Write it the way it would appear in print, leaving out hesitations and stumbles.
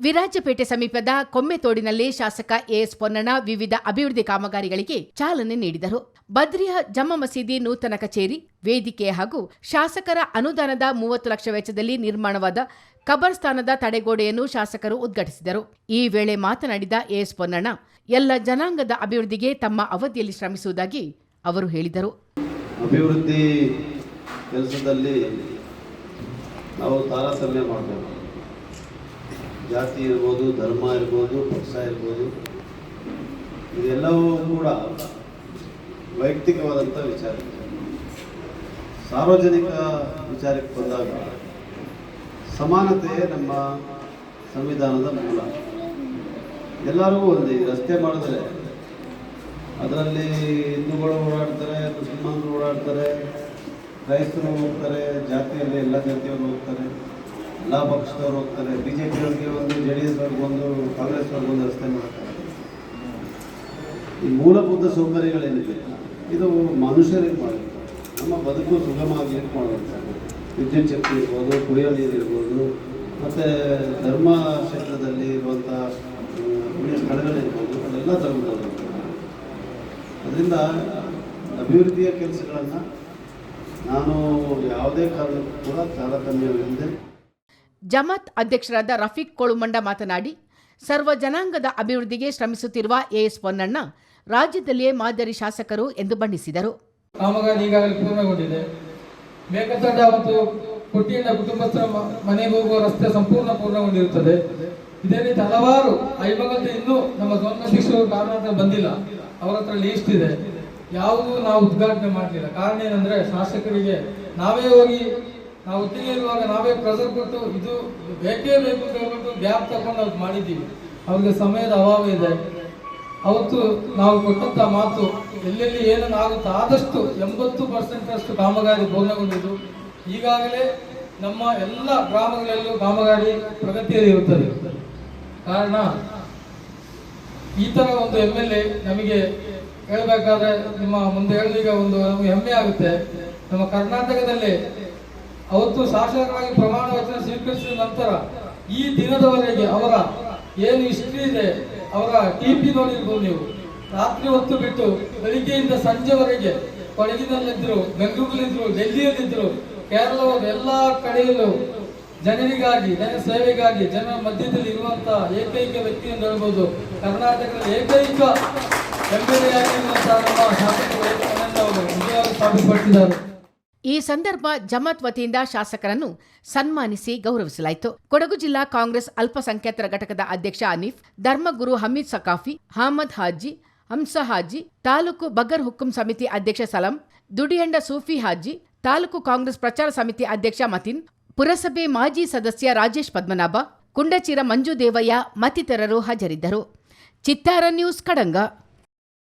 ವಿರಾಜಪೇಟೆ ಸಮೀಪದ ಕೊಮ್ಮೆತೋಡಿನಲ್ಲಿ ಶಾಸಕ ಎಎಸ್ ಪೊನ್ನಣ್ಣ ವಿವಿಧ ಅಭಿವೃದ್ಧಿ ಕಾಮಗಾರಿಗಳಿಗೆ ಚಾಲನೆ ನೀಡಿದರು. ಬದ್ರಿಯಾ ಜಮ್ಮ ಮಸೀದಿ ನೂತನ ಕಚೇರಿ, ವೇದಿಕೆ ಹಾಗೂ ಶಾಸಕರ ಅನುದಾನದ 30 ಲಕ್ಷ ವೆಚ್ಚದಲ್ಲಿ ನಿರ್ಮಾಣವಾದ ಕಬರ್ಸ್ಥಾನದ ತಡೆಗೋಡೆಯನ್ನು ಶಾಸಕರು ಉದ್ಘಾಟಿಸಿದರು. ಈ ವೇಳೆ ಮಾತನಾಡಿದ ಎಎಸ್ ಪೊನ್ನಣ್ಣ, ಎಲ್ಲ ಜನಾಂಗದ ಅಭಿವೃದ್ಧಿಗೆ ತಮ್ಮ ಅವಧಿಯಲ್ಲಿ ಶ್ರಮಿಸುವುದಾಗಿ ಅವರು ಹೇಳಿದರು. ಅಭಿವೃದ್ಧಿ ಕೆಲಸದಲ್ಲಿ ನಾವು ತಾರತಮ್ಯ ಮಾಡಬೇಕು. ಜಾತಿ ಇರ್ಬೋದು, ಧರ್ಮ ಇರ್ಬೋದು, ಪಕ್ಷ ಇರ್ಬೋದು, ಇದೆಲ್ಲವೂ ಕೂಡ ವೈಯಕ್ತಿಕವಾದಂಥ ವಿಚಾರ. ಸಾರ್ವಜನಿಕ ವಿಚಾರಕ್ಕೆ ಬಂದಾಗ ಸಮಾನತೆ ನಮ್ಮ ಸಂವಿಧಾನದ ಮೂಲ. ಎಲ್ಲರಿಗೂ ಒಂದೇ. ರಸ್ತೆ ಮಾಡಿದ್ರೆ ಅದರಲ್ಲಿ ಹಿಂದೂಗಳು ಓಡಾಡ್ತಾರೆ, ಮುಸಲ್ಮಾನರು ಓಡಾಡ್ತಾರೆ, ಕ್ರೈಸ್ತರು ಹೋಗ್ತಾರೆ, ಜಾತಿಯಲ್ಲಿ ಎಲ್ಲ ಜಾತಿಯವರು ಹೋಗ್ತಾರೆ, ಎಲ್ಲ ಪಕ್ಷದವ್ರು ಹೋಗ್ತಾರೆ. ಬಿಜೆಪಿಯವ್ರಿಗೆ ಒಂದು, JDS ಅವ್ರಿಗೆ ಒಂದು, ಕಾಂಗ್ರೆಸ್ ಅವ್ರಿಗೆ ಒಂದು ರಸ್ತೆ ಮಾಡ್ತಾರೆ. ಈ ಮೂಲಭೂತ ಸೌಕರ್ಯಗಳೇನಿದೆ ಇದು ಮನುಷ್ಯರಿಗೆ ಮಾಡಬೇಕು. ನಮ್ಮ ಬದುಕು ಸುಗಮವಾಗಿ ಮಾಡಬೇಕು. ವಿದ್ಯುತ್ ಶಕ್ತಿ ಇರ್ಬೋದು, ಕುಡಿಯೋ ನೀರು ಇರ್ಬೋದು, ಮತ್ತು ಧರ್ಮ ಕ್ಷೇತ್ರದಲ್ಲಿ ಇರುವಂಥ ಪುಣ್ಯ ಸ್ಥಳಗಳಿರ್ಬೋದು, ಅದೆಲ್ಲ ತಗೊಂಡು ಅದರಿಂದ ಅಭಿವೃದ್ಧಿಯ ಕೆಲಸಗಳನ್ನು ನಾನು ಯಾವುದೇ ಕಾರಣಕ್ಕೂ ಕೂಡ ತಾರತಮ್ಯವಿಲ್ಲದೆ. ಜಮಾತ್ ಅಧ್ಯಕ್ಷರಾದ ರಫೀಕ್ ಕೋಳುಮಂಡ ಮಾತನಾಡಿ, ಸರ್ವ ಜನಾಂಗದ ಅಭಿವೃದ್ಧಿಗೆ ಶ್ರಮಿಸುತ್ತಿರುವ ಎಎಸ್ ಪೊನ್ನಣ್ಣ ರಾಜ್ಯದಲ್ಲಿಯೇ ಮಾದರಿ ಶಾಸಕರು ಎಂದು ಬಣ್ಣಿಸಿದರು. ಕಾಮಗಾರಿ ಈಗಾಗಲೇ ಪೂರ್ಣಗೊಂಡಿದೆ. ಮೇಘತಡ್ಡ ಮತ್ತು ಪುಟ್ಟಿಯಿಂದ ಕುಟುಂಬಸ್ಥರ ಮನೆಗೆ ಹೋಗುವ ರಸ್ತೆ ಸಂಪೂರ್ಣ ಪೂರ್ಣಗೊಂಡಿರುತ್ತದೆ. ಇದೇ ರೀತಿ ಹಲವಾರು ಐಮಗಂತ ಇನ್ನೂ ನಮ್ಮ ಧ್ವನ್ಯಾಧ್ಯಕ್ಷರು ಕಾರಣ ಬಂದಿಲ್ಲ. ಅವರ ಹತ್ರ ಲೀಸ್ಟ್ ಇದೆ. ಯಾವುದೂ ನಾವು ಉದ್ಘಾಟನೆ ಮಾಡಲಿಲ್ಲ. ಕಾರಣ ಏನಂದ್ರೆ, ಶಾಸಕರಿಗೆ ನಾವೇ ಹೋಗಿ ನಾವು ಒಟ್ಟಿಗೆ ಇರುವಾಗ ನಾವೇ ಪ್ರೆಸರ್ ಕೊಟ್ಟು ಇದು ಬೇಕೇ ಬೇಕು ಅಂತ ಹೇಳ್ಬಿಟ್ಟು ಗ್ಯಾಪ್ ತಗೊಂಡು ಅವ್ರು ಮಾಡಿದ್ದೀವಿ. ಅವ್ರಿಗೆ ಸಮಯದ ಅಭಾವ ಇದೆ. ಅವತ್ತು ನಾವು ಕೊಟ್ಟಂತ ಮಾತು ಎಲ್ಲೆಲ್ಲಿ ಏನನ್ನಾಗುತ್ತೋ ಆದಷ್ಟು 80% ಕಾಮಗಾರಿ ಪೂರ್ಣಗೊಂಡಿದ್ದು. ಈಗಾಗಲೇ ನಮ್ಮ ಎಲ್ಲ ಗ್ರಾಮಗಳಲ್ಲೂ ಕಾಮಗಾರಿ ಪ್ರಗತಿಯಲ್ಲಿ ಇರುತ್ತದೆ. ಕಾರಣ ಈ ತರ ಒಂದು MLA ನಮಗೆ ಹೇಳಬೇಕಾದ್ರೆ ನಿಮ್ಮ ಮುಂದೆ ಹೇಳಿದಾಗ ಒಂದು ನಮಗೆ ಹೆಮ್ಮೆ ಆಗುತ್ತೆ. ನಮ್ಮ ಕರ್ನಾಟಕದಲ್ಲಿ ಅವತ್ತು ಶಾಸಕರಾಗಿ ಪ್ರಮಾಣ ವಚನ ಸ್ವೀಕರಿಸಿದ ನಂತರ ಈ ದಿನದವರೆಗೆ ಅವರ ಏನು ಹಿಸ್ಟ್ರಿ ಇದೆ, ಅವರ TP ನೋಡಿರ್ಬೋದು ನೀವು. ರಾತ್ರಿ ಹೊತ್ತು ಬಿಟ್ಟು ಬೆಳಿಗ್ಗೆಯಿಂದ ಸಂಜೆವರೆಗೆ ಕೊಡಗಿನಲ್ಲಿದ್ದರು, ಬೆಂಗಳೂರಿನಲ್ಲಿದ್ದರು, ಡೆಲ್ಲಿಯಲ್ಲಿದ್ದರು, ಕೇರಳದ ಎಲ್ಲ ಕಡೆಯಲ್ಲೂ ಜನರಿಗಾಗಿ, ಜನ ಸೇವೆಗಾಗಿ, ಜನರ ಮಧ್ಯದಲ್ಲಿ ಇರುವಂತಹ ಏಕೈಕ ವ್ಯಕ್ತಿ ಎಂದು ಹೇಳ್ಬೋದು. ಕರ್ನಾಟಕದ ಏಕೈಕ MLA ಆಗಿರುವಂತಹ ನಮ್ಮ ಶಾಸಕರು ನಿಜವಾಗಿ ಸಾಬೀತುಪಡಿಸಿದ್ದಾರೆ. ಈ ಸಂದರ್ಭ ಜಮಾತ್ ವತಿಯಿಂದ ಶಾಸಕರನ್ನು ಸನ್ಮಾನಿಸಿ ಗೌರವಿಸಲಾಯಿತು. ಕೊಡಗು ಜಿಲ್ಲಾ ಕಾಂಗ್ರೆಸ್ ಅಲ್ಪಸಂಖ್ಯಾತರ ಘಟಕದ ಅಧ್ಯಕ್ಷ ಅನೀಫ್, ಧರ್ಮಗುರು ಹಮೀದ್ ಸಕಾಫಿ, ಅಹಮದ್ ಹಾಜಿ, ಹಂಸ ಹಾಜಿ, ತಾಲೂಕು ಬಗರ್ ಹುಕ್ಕುಂ ಸಮಿತಿ ಅಧ್ಯಕ್ಷ ಸಲಾಂ, ದುಡಿಯಂಡ ಸೂಫಿ ಹಾಜಿ, ತಾಲೂಕು ಕಾಂಗ್ರೆಸ್ ಪ್ರಚಾರ ಸಮಿತಿ ಅಧ್ಯಕ್ಷ ಮತಿನ್, ಪುರಸಭೆ ಮಾಜಿ ಸದಸ್ಯ ರಾಜೇಶ್ ಪದ್ಮನಾಭ, ಕುಂಡಚಿರ ಮಂಜು ದೇವಯ್ಯ ಮತ್ತಿತರರು ಹಾಜರಿದ್ದರು. ಚಿತ್ತಾರ ನ್ಯೂಸ್, ಕಡಂಗ.